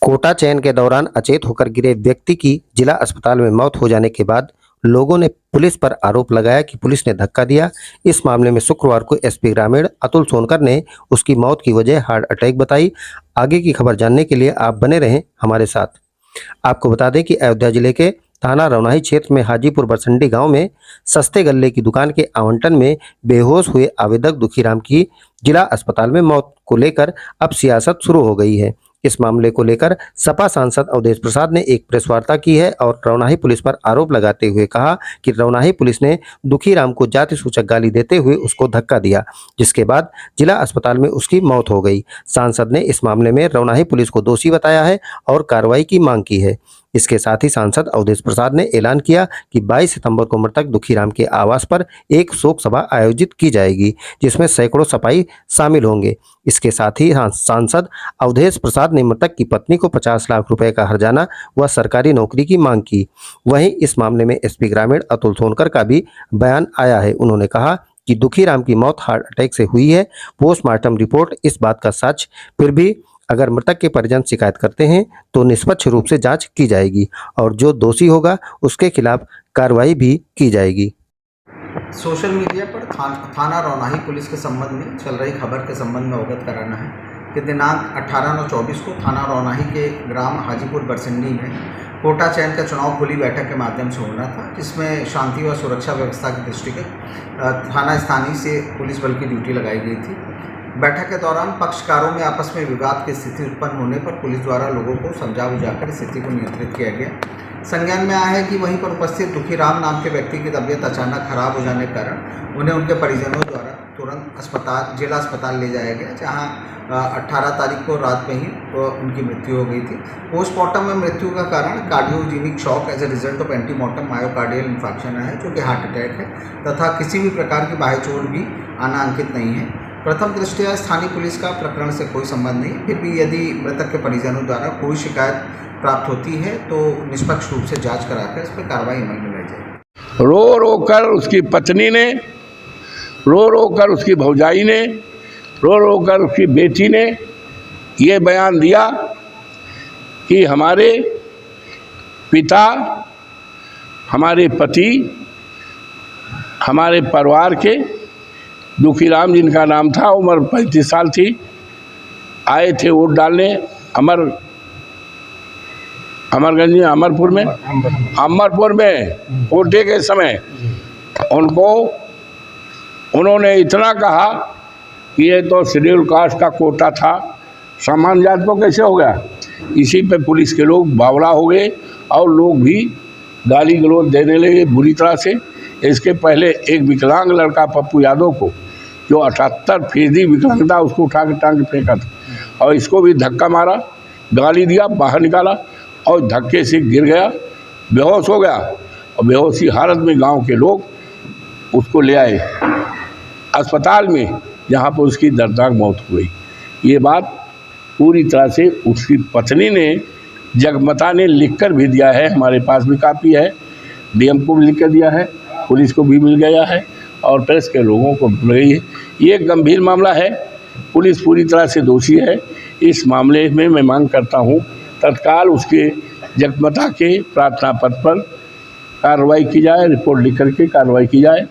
कोटा चयन के दौरान अचेत होकर गिरे व्यक्ति की जिला अस्पताल में मौत हो जाने के बाद लोगों ने पुलिस पर आरोप लगाया कि पुलिस ने धक्का दिया। इस मामले में शुक्रवार को एसपी ग्रामीण अतुल सोनकर ने उसकी मौत की वजह हार्ट अटैक बताई। आगे की खबर जानने के लिए आप बने रहें हमारे साथ। आपको बता दें कि अयोध्या जिले के थाना रौनाही क्षेत्र में हाजीपुर बरसंडी गांव में सस्ते गल्ले की दुकान के आवंटन में बेहोश हुए आवेदक दुखीराम की जिला अस्पताल में मौत को लेकर अब सियासत शुरू हो गई है। इस मामले को लेकर सपा सांसद अवधेश प्रसाद ने एक प्रेस वार्ता की है और रौनाही पुलिस पर आरोप लगाते हुए कहा कि रौनाही पुलिस ने दुखीराम को जाति सूचक गाली देते हुए उसको धक्का दिया, जिसके बाद जिला अस्पताल में उसकी मौत हो गई। सांसद ने इस मामले में रौनाही पुलिस को दोषी बताया है और कार्रवाई की मांग की है। इसके साथ ही सांसद अवधेश प्रसाद ने ऐलान किया कि 22 सितंबर को मृतक दुखीराम के आवास पर एक शोक सभा आयोजित की जाएगी, जिसमें सैकड़ों सिपाही शामिल होंगे। इसके साथ ही सांसद अवधेश प्रसाद ने मृतक की पत्नी को 50 लाख रुपए का हर्जाना व सरकारी नौकरी की मांग की। वहीं इस मामले में एसपी ग्रामीण अतुल सोनकर का भी बयान आया है। उन्होंने कहा कि दुखीराम की मौत हार्ट अटैक से हुई है। पोस्टमार्टम रिपोर्ट इस बात का सच, फिर भी अगर मृतक के परिजन शिकायत करते हैं तो निष्पक्ष रूप से जांच की जाएगी और जो दोषी होगा उसके खिलाफ कार्रवाई भी की जाएगी। सोशल मीडिया पर थाना रौनाही पुलिस के संबंध में चल रही खबर के संबंध में अवगत कराना है कि दिनांक 18/9/24 को थाना रौनाही के ग्राम हाजीपुर बरसंडी में कोटा चयन का चुनाव खुली बैठक के माध्यम से होना था, जिसमें शांति व सुरक्षा व्यवस्था की दृष्टिगत थाना स्थानीय से पुलिस बल की ड्यूटी लगाई गई थी। बैठक के दौरान पक्षकारों में आपस में विवाद की स्थिति उत्पन्न होने पर पुलिस द्वारा लोगों को समझा बुझाकर स्थिति को नियंत्रित किया गया। संज्ञान में आया है कि वहीं पर उपस्थित दुखीराम नाम के व्यक्ति की तबीयत अचानक खराब हो जाने के कारण उन्हें उनके परिजनों द्वारा तुरंत जिला अस्पताल ले जाया गया, जहां 18 तारीख को रात में ही उनकी मृत्यु हो गई थी। पोस्टमार्टम में मृत्यु का कारण cardiogenic shock as a result of antemortem myocardial infection है, जो कि हार्ट अटैक है, तथा किसी भी प्रकार की बाह्य चोट भी आना अंकित नहीं है। प्रथम दृष्टया स्थानीय पुलिस का प्रकरण से कोई संबंध नहीं, फिर भी यदि मृतक के परिजनों द्वारा कोई शिकायत प्राप्त होती है तो निष्पक्ष रूप से जांच कराकर इस पर कार्रवाई अमल में लाई जाएगी। रो रो कर उसकी पत्नी ने, रो रो कर उसकी भौजाई ने, रो रो कर उसकी बेटी ने ये बयान दिया कि हमारे पिता, हमारे पति, हमारे परिवार के दुखीराम जिनका नाम था, उम्र 35 साल थी, आए थे वोट डालने अमरपुर में कोटे के समय। उन्होंने इतना कहा कि ये तो शेड्यूल कास्ट का कोटा था, सामान्य जात को कैसे हो गया। इसी पे पुलिस के लोग बावला हो गए और लोग भी गाली गलौज देने लगे बुरी तरह से। इसके पहले एक विकलांग लड़का पप्पू यादव को, जो 78% विकलांगता, उसको उठा के टांग फेंका था और इसको भी धक्का मारा, गाली दिया, बाहर निकाला और धक्के से गिर गया, बेहोश हो गया और बेहोशी हालत में गांव के लोग उसको ले आए अस्पताल में, जहां पर उसकी दर्दनाक मौत हो गई। ये बात पूरी तरह से उसकी पत्नी ने, जगमता ने लिखकर भी दिया है, हमारे पास भी कापी है, डीएम को भी लिख कर दिया है, पुलिस को भी मिल गया है और प्रेस के लोगों को मिल गई है। ये एक गंभीर मामला है, पुलिस पूरी तरह से दोषी है। इस मामले में मैं मांग करता हूँ तत्काल उसके जगमता के प्रार्थना पत्र पर कार्रवाई की जाए, रिपोर्ट लिख करके कार्रवाई की जाए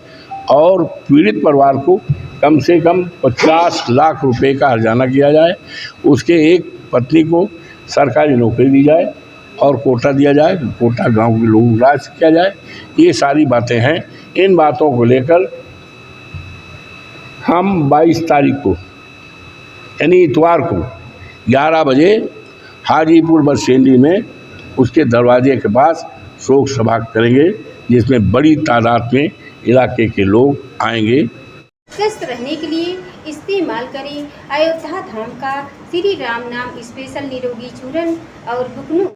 और पीड़ित परिवार को कम से कम 50 लाख रुपए का हर्जाना किया जाए। उसके एक पत्नी को सरकारी नौकरी दी जाए और कोटा दिया जाए, कोटा गांव के लोगों को राज किया जाए। ये सारी बातें हैं। इन बातों को लेकर हम 22 तारीख को यानी इतवार को 11 बजे हाजीपुर बरसंडी में उसके दरवाजे के पास शोक सभा करेंगे, जिसमें बड़ी तादाद में इलाके के लोग आएंगे। स्वस्थ रहने के लिए इस्तेमाल करें अयोध्या धाम का श्री राम नाम स्पेशल निरोगी चूर्ण और बुकनू।